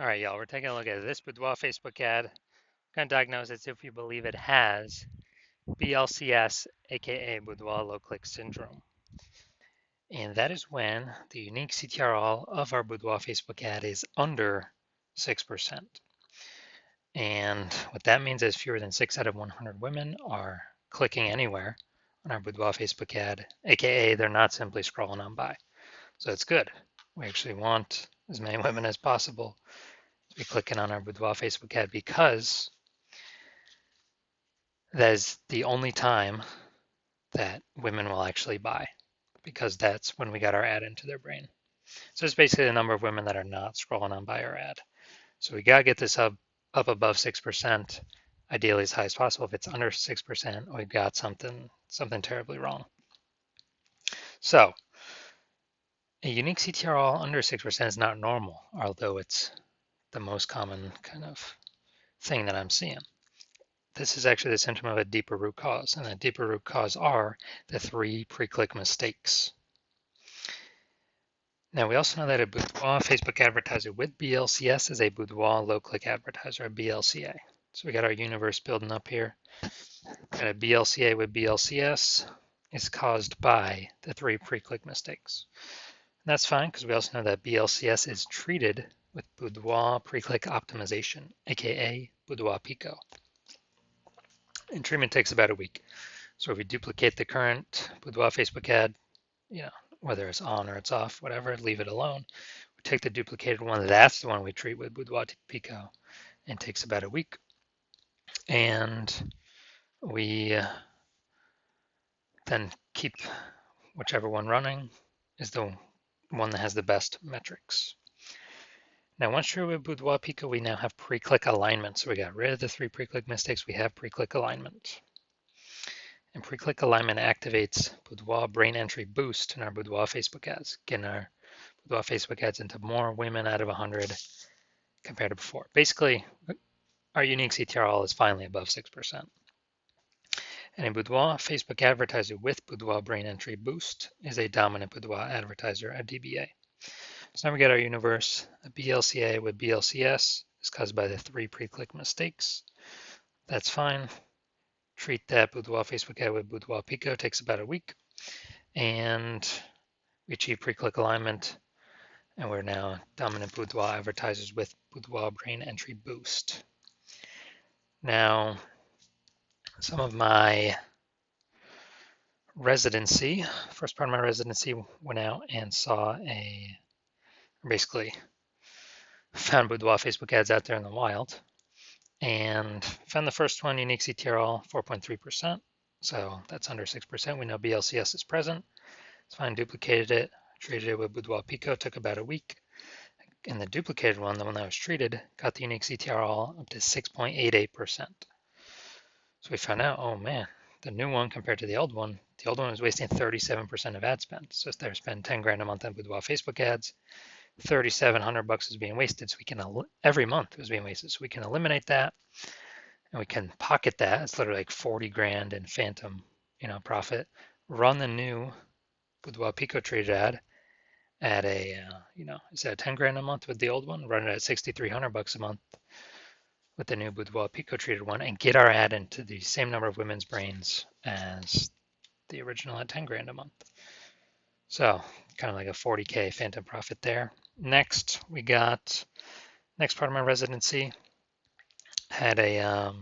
All right, y'all, we're taking a look at this Boudoir Facebook ad. We're going to diagnose it if we believe it has BLCS, aka Boudoir low click syndrome. And that is when the unique CTRL of our Boudoir Facebook ad is under 6%. And what that means is fewer than 6 out of 100 women are clicking anywhere on our Boudoir Facebook ad, aka they're not simply scrolling on by. So it's good. We actually want as many women as possible to be clicking on our Boudoir Facebook ad because that is the only time that women will actually buy, because that's when we got our ad into their brain. So it's basically the number of women that are not scrolling on by our ad. So we got to get this up above 6%, ideally as high as possible. If it's under 6%, we've got something terribly wrong. So a unique CTRL under 6% is not normal, although it's the most common kind of thing that I'm seeing. This is actually the symptom of a deeper root cause, and the deeper root cause are the 3 pre-click mistakes. Now, we also know that a Boudoir Facebook advertiser with BLCS is a Boudoir low-click advertiser, a BLCA. So we got our universe building up here. Got a BLCA with BLCS is caused by the 3 pre-click mistakes. And that's fine because we also know that BLCS is treated with Boudoir pre-click optimization, aka Boudoir Pico. And treatment takes about a week. So if we duplicate the current Boudoir Facebook ad, whether it's on or it's off, whatever, leave it alone. We take the duplicated one, that's the one we treat with Boudoir Pico, and it takes about a week. And we then keep whichever one running is the one that has the best metrics. Now, once you're with Boudoir Pico, we now have pre-click alignment. So we got rid of the 3 pre-click mistakes. We have pre-click alignment. And pre-click alignment activates Boudoir brain entry boost in our Boudoir Facebook ads, getting our Boudoir Facebook ads into more women out of 100 compared to before. Basically, our unique CTRL is finally above 6%. And a Boudoir Facebook advertiser with Boudoir brain entry boost is a dominant Boudoir advertiser, a DBA. So now we got our universe. A BLCA with BLCS is caused by the 3 pre-click mistakes. That's fine. Treat that Boudoir Facebook ad with Boudoir Pico, takes about a week. And we achieve pre-click alignment. And we're now dominant Boudoir advertisers with Boudoir brain entry boost. Now, some of my residency, first part of my residency, went out and basically found Boudoir Facebook ads out there in the wild, and found the first one, unique CTRL 4.3%, so that's under 6%. We know BLCS is present. It's fine, duplicated it, treated it with Boudoir Pico, took about a week. And the duplicated one, the one that was treated, got the unique CTRL up to 6.88%. So we found out, oh man, the new one compared to the old one was wasting 37% of ad spend. So if they're spending 10 grand a month on Boudoir Facebook ads, $3,700 is being wasted. So we can, every month it was being wasted. So we can eliminate that, and we can pocket that. It's literally like 40 grand in phantom, profit. Run the new Boudoir Pico treated ad at instead of 10 grand a month with the old one, run it at $6,300 a month with the new Boudoir Pico treated one, and get our ad into the same number of women's brains as the original at 10 grand a month. So kind of like a 40K phantom profit there. Next, we got, next part of my residency, had a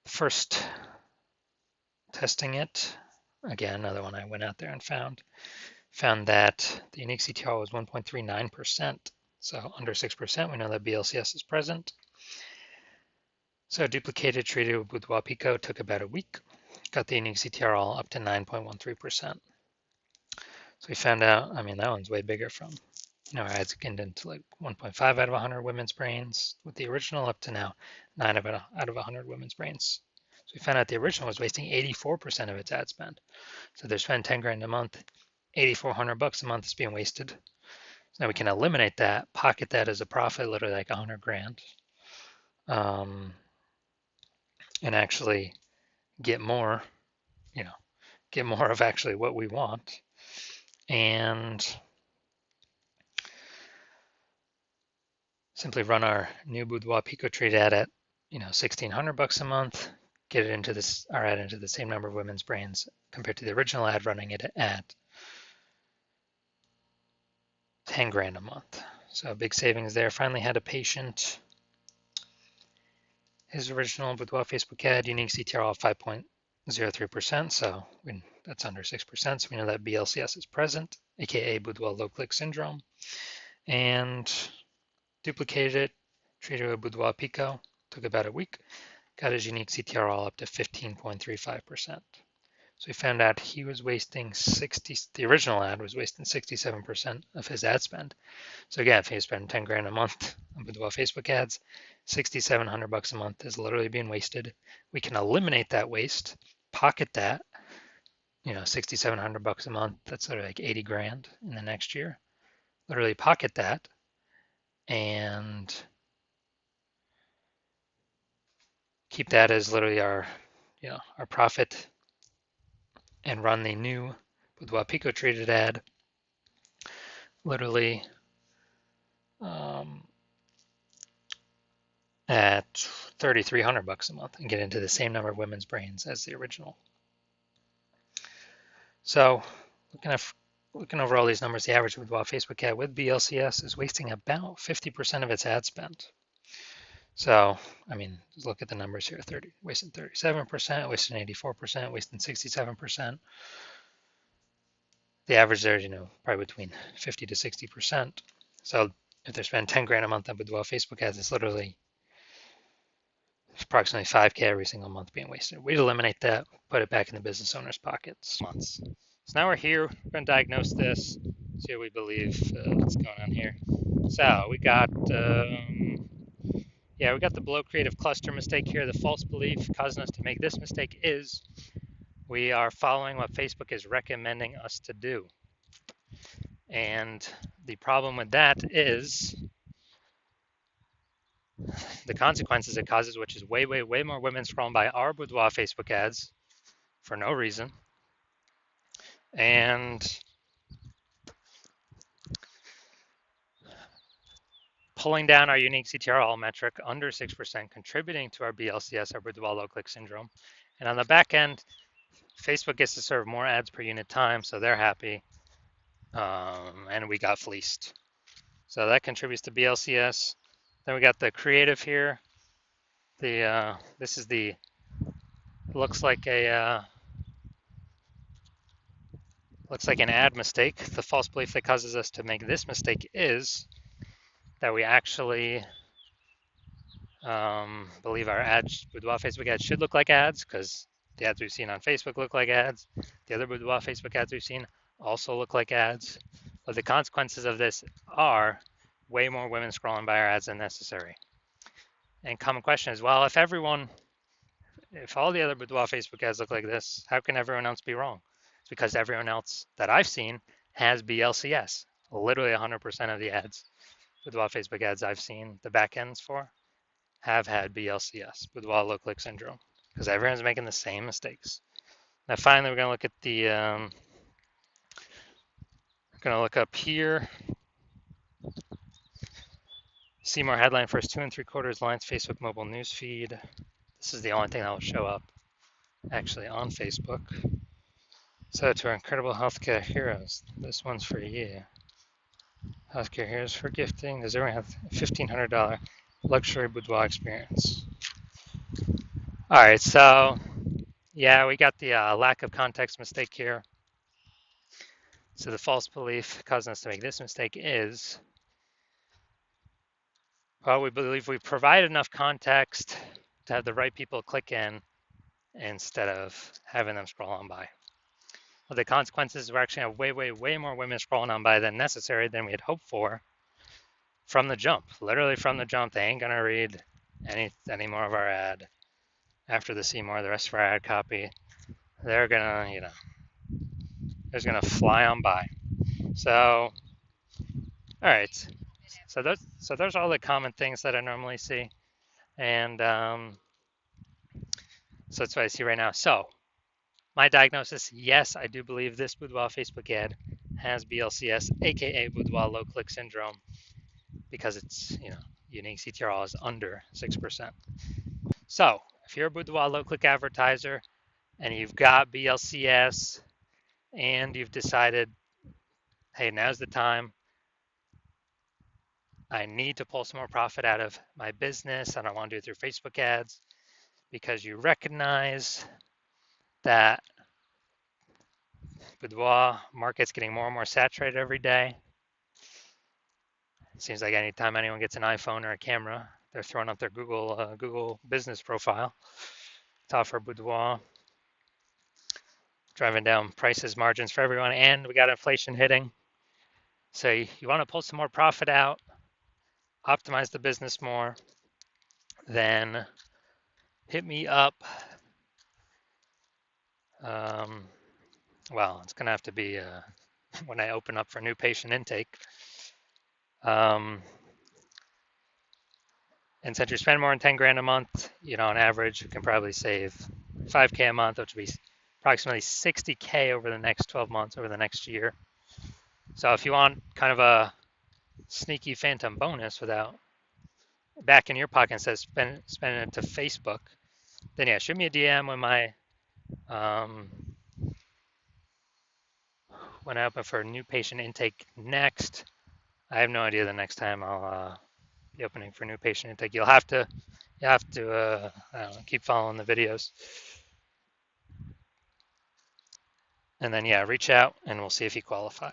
first testing it. Again, another one I went out there and found that the unique CTR was 1.39%. So under 6%, we know that BLCS is present. So duplicated, treated with Boudoir Pico, took about a week. Got the unique CTRL up to 9.13%. So we found out, that one's way bigger from, our ads get into like 1.5 out of 100 women's brains with the original, up to now 9 out of 100 women's brains. So we found out the original was wasting 84% of its ad spend. So they're spending 10 grand a month, $8,400 a month is being wasted. So now we can eliminate that, pocket that as a profit, literally like 100 grand, and actually get more, get more of actually what we want. And simply run our new Boudoir Pico Treat ad at, $1,600 a month, get it into our ad into the same number of women's brains compared to the original ad running it at 10 grand a month. So big savings there. Finally had a patient. His original Boudoir Facebook ad, unique CTR of 5.03%, so that's under 6%, so we know that BLCS is present, aka Boudoir low click syndrome, and duplicated it, treated with Boudoir Pico, took about a week, got his unique CTR all up to 15.35%. So we found out he was wasting the original ad was wasting 67% of his ad spend. So again, if he was spending 10 grand a month on Boudoir Facebook ads, $6,700 a month is literally being wasted. We can eliminate that waste, pocket that, $6,700 a month. That's sort of like 80 grand in the next year. Literally pocket that and keep that as literally our profit, and run the new Boudoir Pico treated ad literally at $3,300 a month and get into the same number of women's brains as the original. So looking over all these numbers, the average Boudoir Facebook ad with BLCS is wasting about 50% of its ad spend. So, look at the numbers here, wasting 37%, wasting 84%, wasting 67%. The average there is, probably between 50 to 60%. So if they're spending 10 grand a month on Boudoir Facebook ads, it's literally approximately 5K every single month being wasted. We'd eliminate that, put it back in the business owner's pockets. Months. So now we're here, we're going to diagnose this, see what we believe what's going on here. So we got we got the below creative cluster mistake here. The false belief causing us to make this mistake is we are following what Facebook is recommending us to do. And the problem with that is the consequences it causes, which is way, way, way more women scrolling by our Boudoir Facebook ads for no reason. And pulling down our unique CTRL metric under 6%, contributing to our BLCS, our Boudoir low click syndrome. And on the back end, Facebook gets to serve more ads per unit time, so they're happy. And we got fleeced. So that contributes to BLCS. Then we got the creative here. This is looks like an ad mistake. The false belief that causes us to make this mistake is that we actually believe our Boudoir Facebook ads should look like ads, because the ads we've seen on Facebook look like ads. The other Boudoir Facebook ads we've seen also look like ads. But the consequences of this are way more women scrolling by our ads than necessary. And common question is, well, if all the other Boudoir Facebook ads look like this, how can everyone else be wrong? It's because everyone else that I've seen has BLCS. Literally 100% of the ads, Boudoir Facebook ads I've seen the back ends for, have had BLCS, Boudoir low click syndrome, because everyone's making the same mistakes. Now finally, we're going to look at we're going to look up here. See more headline first 2 3/4 lines Facebook mobile news feed. This is the only thing that will show up actually on Facebook. So to our incredible healthcare heroes, this one's for you. Healthcare heroes for gifting. Does everyone have a $1,500 luxury boudoir experience? All right, so yeah, we got the lack of context mistake here. So the false belief causing us to make this mistake is, well, we believe we provide enough context to have the right people click in instead of having them scroll on by. Well, the consequences were actually have way, way, way more women scrolling on by than necessary than we had hoped for from the jump. Literally from the jump, they ain't gonna read any more of our ad. After the see more, the rest of our ad copy, they're gonna, they're gonna fly on by. So, all right. So those are all the common things that I normally see, and so that's what I see right now. So my diagnosis, yes, I do believe this Boudoir Facebook ad has BLCS, aka Boudoir low click syndrome, because it's, unique CTRL is under 6%. So if you're a Boudoir low-click advertiser and you've got BLCS and you've decided, hey, now's the time, I need to pull some more profit out of my business. I don't want to do it through Facebook ads, because you recognize that Boudoir market's getting more and more saturated every day. It seems like anytime anyone gets an iPhone or a camera, they're throwing up their Google business profile to offer Boudoir, driving down prices, margins for everyone, and we got inflation hitting. So you want to pull some more profit out, optimize the business more, then hit me up. Well, it's going to have to be when I open up for new patient intake. And since you spend more than 10 grand a month, on average, you can probably save 5K a month, which would be approximately 60K over the next 12 months, over the next year. So if you want kind of a sneaky phantom bonus without back in your pocket instead of spending it to Facebook, then yeah, shoot me a DM when I open for new patient intake next. I have no idea the next time I'll be opening for new patient intake. You'll have to I don't know, keep following the videos. And then, yeah, reach out and we'll see if you qualify.